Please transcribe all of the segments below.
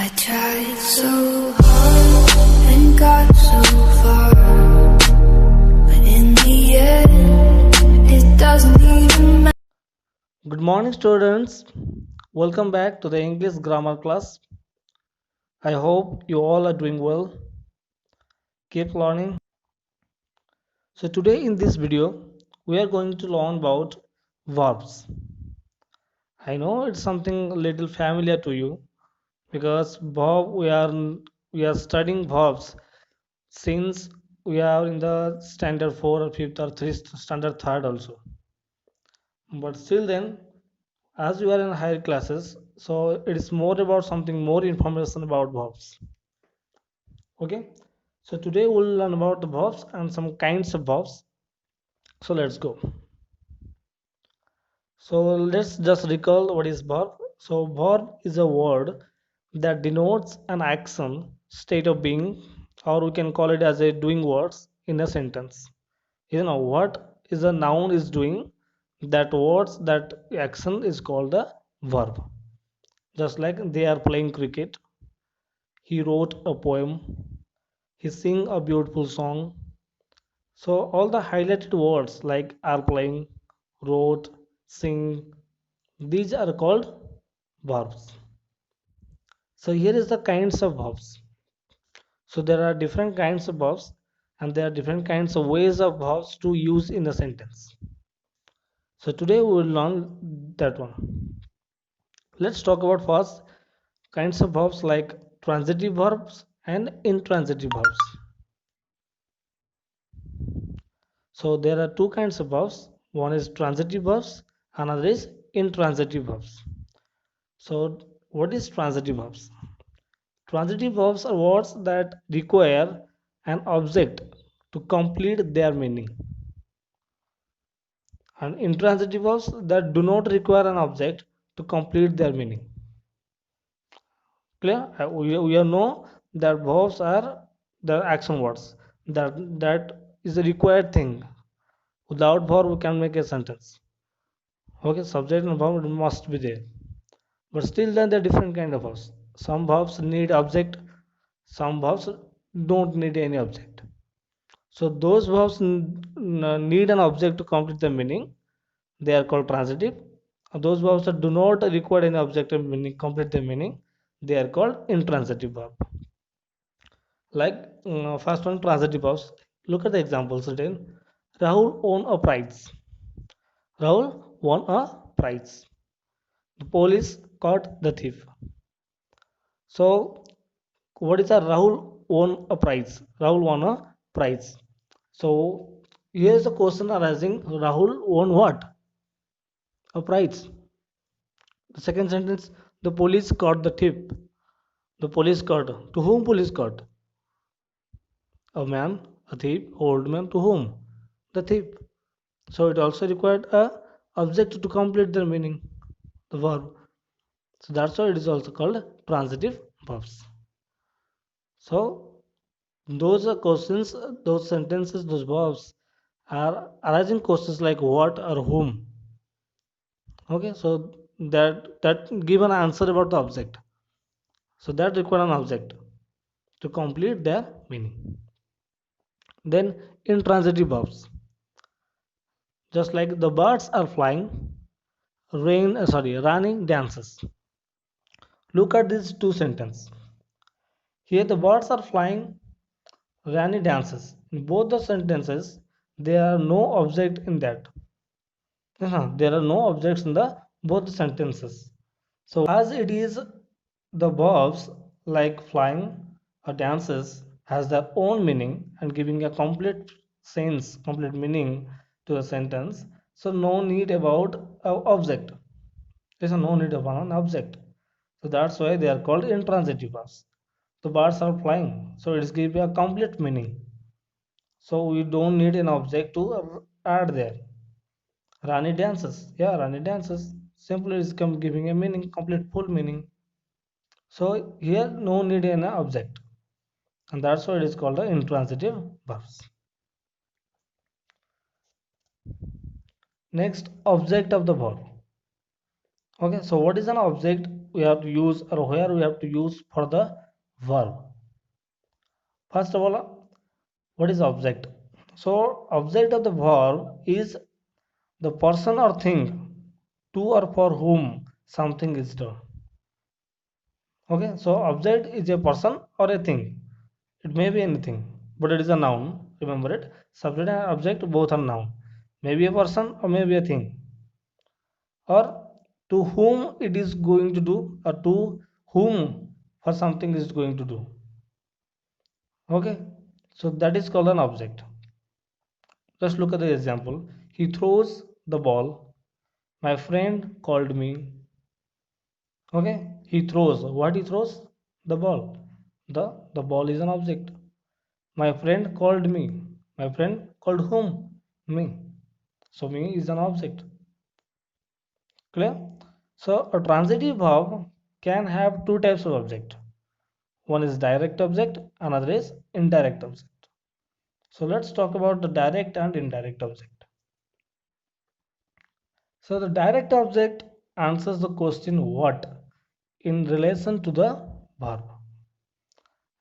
I tried so hard and got so far, but in the end, it doesn't even matter. Good morning, students. Welcome back to the English grammar class. I hope you all are doing well. Keep learning. So, today in this video, we are going to learn about verbs. I know it's something a little familiar to you because we are studying verbs since we are in the standard 4 or 5th or 3 standard 3rd also. But still then, as we are in higher classes, so it is more about something more information about verbs. Okay, so today we'll learn about the verbs and some kinds of verbs. So let's go. So let's just recall what is verb. So verb is a word that denotes an action, state of being, or we can call it as a doing words in a sentence. What is a noun is doing, that words, that action is called a verb. Just like they are playing cricket, he wrote a poem, he sing a beautiful song. So all the highlighted words like are playing, wrote, sing, these are called verbs. So here is the kinds of verbs. So there are different kinds of verbs and there are different kinds of ways of verbs to use in a sentence. So today we will learn that one. Let's talk about first kinds of verbs like transitive verbs and intransitive verbs. So there are two kinds of verbs. One is transitive verbs, another is intransitive verbs. So what is transitive verbs? Transitive verbs are words that require an object to complete their meaning. And intransitive verbs that do not require an object to complete their meaning. Clear? We know that verbs are the action words. That is a required thing. Without verb, we can make a sentence. Okay, subject and verb must be there. But still then there are different kind of verbs. Some verbs need object, some verbs don't need any object. So those verbs need an object to complete the meaning. They are called transitive. Those verbs that do not require any objective meaning, complete the meaning, they are called intransitive verb. Like first one, transitive verbs. Look at the examples written. Rahul won a prize. Rahul won a prize. The police caught the thief. So what is a Rahul won a prize? Rahul won a prize. So here is a question arising. Rahul won what? A prize. The second sentence, the police caught the thief. The police caught. To whom police caught? A man, a thief, old man. To whom? The thief. So it also required a object to complete the meaning, the verb. So that's why it is also called transitive verbs. So those are questions, those sentences, those verbs are arising questions like what or whom. Okay, so that give an answer about the object. So that require an object to complete their meaning. Then intransitive verbs, just like the birds are flying, running dances. Look at these two sentences. Here the birds are flying, Rani dances. In both the sentences, there are no object in that. There are no objects in the both sentences. So as it is, the verbs like flying or dances has their own meaning and giving a complete sense, complete meaning to the sentence. So no need about a object. There's no need of an object. So that's why they are called intransitive verbs. The birds are flying, so it's giving a complete meaning. So we don't need an object to add there. Rani dances. Yeah, Rani dances. Simply is giving a meaning, complete full meaning. So here no need an object. And that's why it is called the intransitive verbs. Next, object of the verb. Okay, so what is an object we have to use, or where we have to use for the verb. First of all, what is object? So object of the verb is the person or thing to or for whom something is done. Okay, so object is a person or a thing. It may be anything, but it is a noun. Remember it. Subject and object both are noun. Maybe a person or maybe a thing. Or to whom it is going to do, or to whom for something is going to do. Okay, so that is called an object. Just look at the example. He throws the ball. My friend called me. Okay, he throws. What he throws? The ball. The ball is an object. My friend called me. My friend called whom? Me. So me is an object. Clear? So a transitive verb can have two types of object. One is direct object, another is indirect object. So let's talk about the direct and indirect object. So the direct object answers the question what in relation to the verb.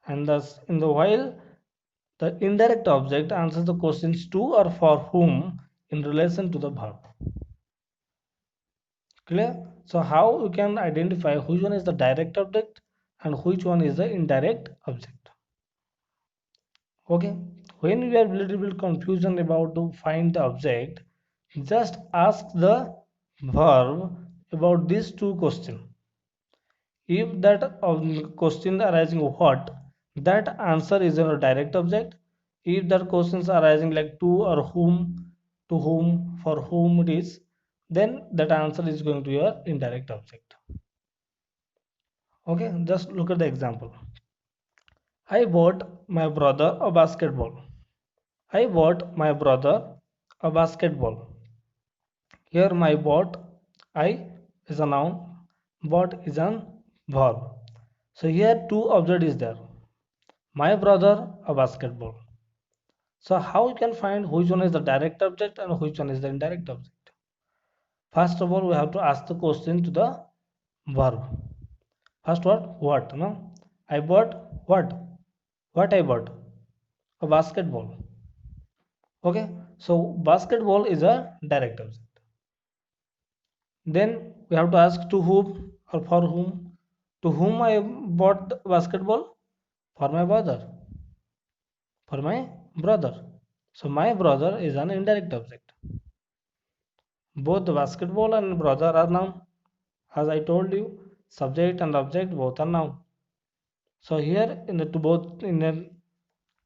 And thus in the while the indirect object answers the questions to or for whom in relation to the verb. Clear? So how you can identify which one is the direct object and which one is the indirect object? Okay, when you are a little bit confusion about to find the object, just ask the verb about these two questions. If that question arising what, that answer is a direct object. If that questions arising like to whom, for whom it is, then that answer is going to be your indirect object. Okay, just look at the example. I bought my brother a basketball. I bought my brother a basketball. Here my bought, I is a noun, bought is a verb. So here two object is there. My brother a basketball. So how you can find which one is the direct object and which one is the indirect object? First of all, we have to ask the question to the verb. First what? What? No? I bought what? What I bought? A basketball. Okay, so basketball is a direct object. Then we have to ask to whom or for whom. To whom I bought the basketball? For my brother. For my brother. So my brother is an indirect object. Both the basketball and brother are noun. As I told you, subject and object both are noun. So here in the to both in a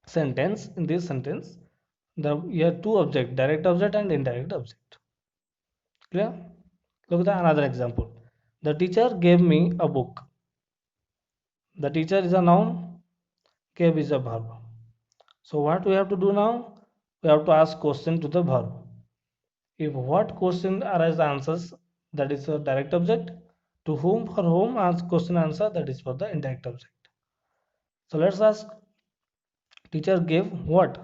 sentence, in this sentence, the here two object, direct object and indirect object. Clear? Look at the another example. The teacher gave me a book. The teacher is a noun, gave is a verb. So what we have to do now? We have to ask question to the verb. If what question arises answers, that is a direct object. To whom, for whom, ask question answer, that is for the indirect object. So let's ask, teacher gave what?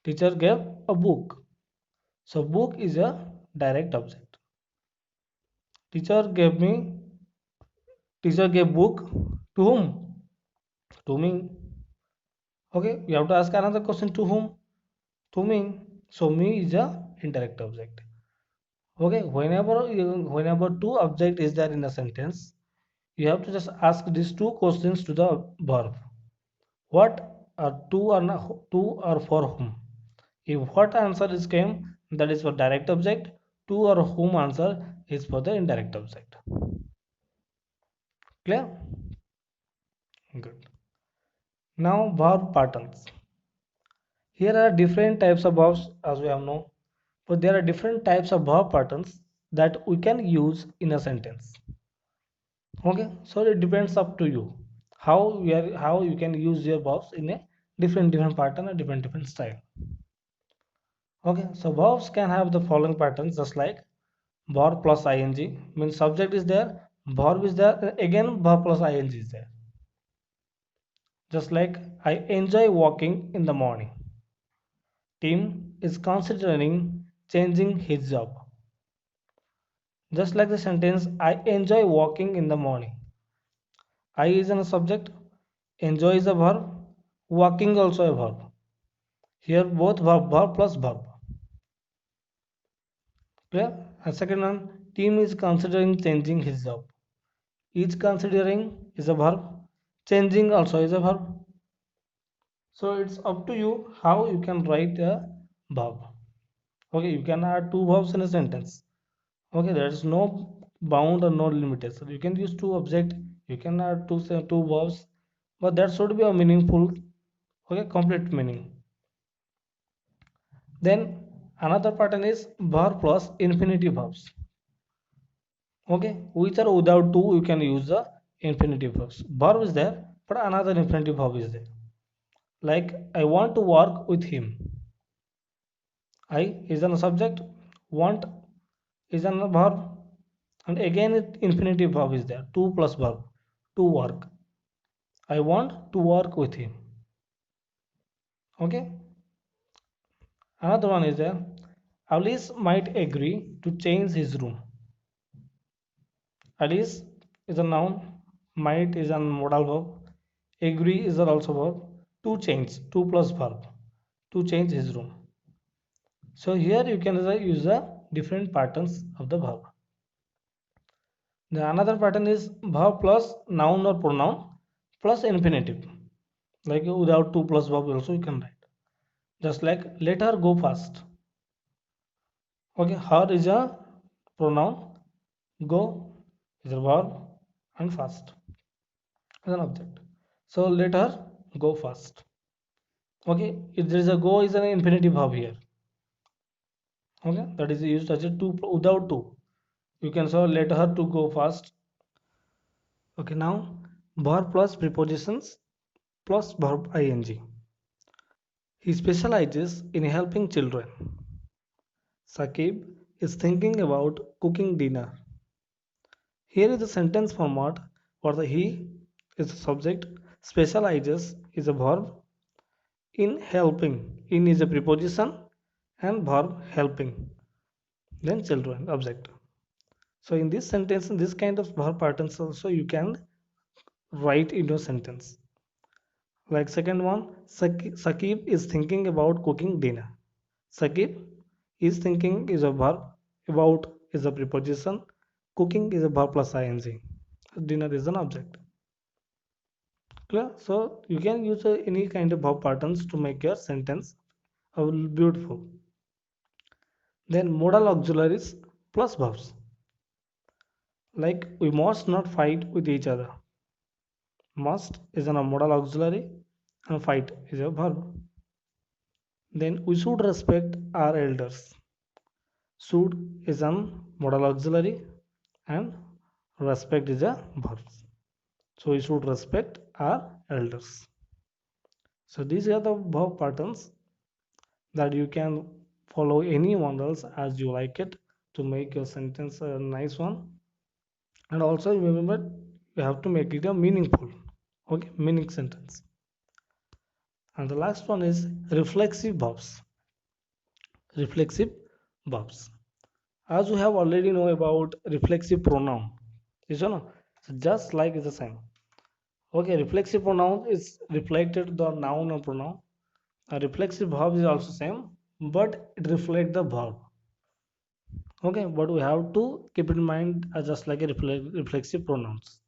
Teacher gave a book. So book is a direct object. Teacher gave me, teacher gave book to whom? To me. Okay, you have to ask another question, to whom? To me. So me is a indirect object. Okay, whenever two object is there in a sentence, you have to just ask these two questions to the verb. What are to or for whom? If what answer is came, that is for direct object. To or whom answer is for the indirect object. Clear? Good. Now verb patterns. Here are different types of verbs as we have known, but there are different types of verb patterns that we can use in a sentence. Okay, so it depends up to you how you can use your verbs in a different pattern and different style. Okay, so verbs can have the following patterns, just like verb plus ing means subject is there, verb is there, again verb plus ing is there. Just like I enjoy walking in the morning. Tim is considering changing his job. Just like the sentence, I enjoy walking in the morning. I is a subject, enjoy is a verb, walking also a verb. Here both verb plus verb. Clear? And second one, Tim is considering changing his job. Is considering is a verb, changing also is a verb. So it's up to you how you can write a verb. Okay, you can add two verbs in a sentence. Okay, there is no bound or no limitation. You can use two object, you can add two verbs, but that should be a meaningful, okay, complete meaning. Then another pattern is verb plus infinitive verbs. Okay, which are without two, you can use the infinitive verbs. Verb is there, but another infinitive verb is there. Like I want to work with him. I is an subject, want is an verb, and again infinitive verb is there. To plus verb, to work. I want to work with him. Okay. Another one is there. Alice might agree to change his room. Alice is a noun. Might is a modal verb. Agree is also verb. To change. To plus verb. To change his room. So here you can use the different patterns of the verb. The another pattern is verb plus noun or pronoun plus infinitive. Like without two plus verb also you can write. Just like let her go fast. Okay, her is a pronoun, go is a verb, and fast is an object. So let her go fast. Okay, if there is a go is an infinitive verb here. Okay, that is used as a two without two. You can say let her to go fast. Okay, now verb plus prepositions plus verb ing. He specializes in helping children. Sakib is thinking about cooking dinner. Here is the sentence format for the he is the subject, specializes is a verb, in helping, in is a preposition, and verb helping, then children, object. So in this sentence, in this kind of verb patterns also you can write in your sentence. Like second one, Sakib is thinking about cooking dinner. Sakib is thinking is a verb, about is a preposition, cooking is a verb plus ing. Dinner is an object. Clear? So you can use any kind of verb patterns to make your sentence beautiful. Then modal auxiliaries plus verbs. Like we must not fight with each other. Must is a modal auxiliary and fight is a verb. Then we should respect our elders. Should is a modal auxiliary and respect is a verb. So we should respect our elders. So these are the verb patterns that you can follow any models as you like it to make your sentence a nice one. And also remember you have to make it a meaningful, okay, meaning sentence. And the last one is reflexive verbs. Reflexive verbs. As we have already know about reflexive pronoun, is you know, so just like it's the same. Okay, reflexive pronoun is reflected the noun or pronoun. A reflexive verb is also same, but it reflects the verb. Okay, but we have to keep in mind just like a reflexive pronouns.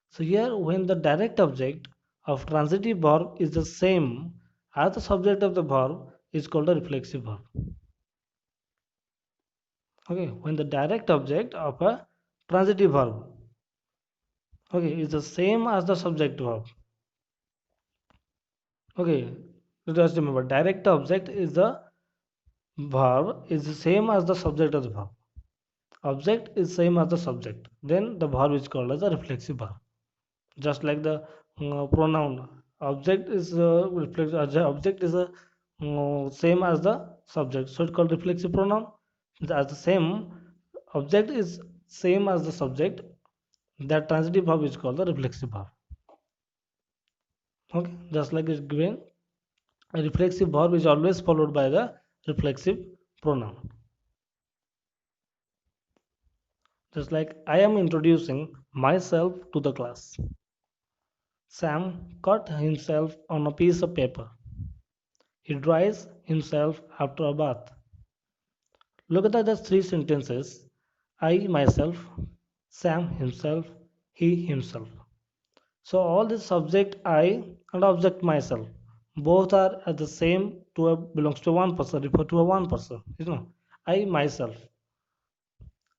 So here when the direct object of transitive verb is the same as the subject of the verb is called a reflexive verb. Okay, when the direct object of a transitive verb, okay, is the same as the subject verb. Okay, just remember direct object is the verb is the same as the subject of the verb. Object is same as the subject, then the verb is called as a reflexive verb. Just like the pronoun, object is object is same as the subject, so it's called reflexive pronoun. As the same object is same as the subject, that transitive verb is called the reflexive verb. Okay, just like it's given, a reflexive verb is always followed by the reflexive pronoun. Just like I am introducing myself to the class. Sam cut himself on a piece of paper. He dries himself after a bath. Look at the three sentences: I myself, Sam himself, he himself. So all this subject I and object myself, both are at the same to a belongs to one person, refer to a one person. I myself,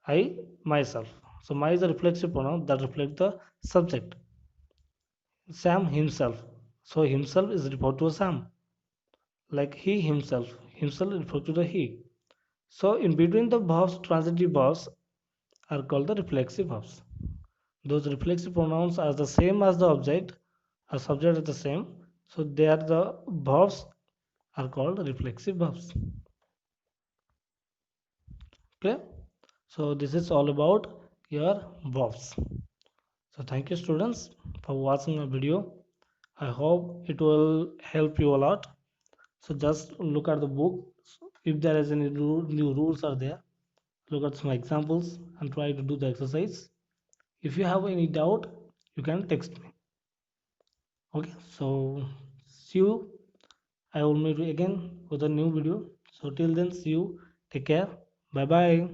I myself. So my is a reflexive pronoun that reflects the subject. Sam himself. So himself is referred to a Sam. Like he himself. Himself is referred to the he. So in between the verbs, transitive verbs are called the reflexive verbs. Those reflexive pronouns are the same as the object, or subject is the same. So they are the verbs are called reflexive verbs. Okay. So this is all about your verbs. So thank you students for watching the video. I hope it will help you a lot. So just look at the book. If there is any new rules are there, look at some examples and try to do the exercise. If you have any doubt, you can text me. Okay, so see you. I will meet you again with a new video. So till then, see you. Take care. Bye bye.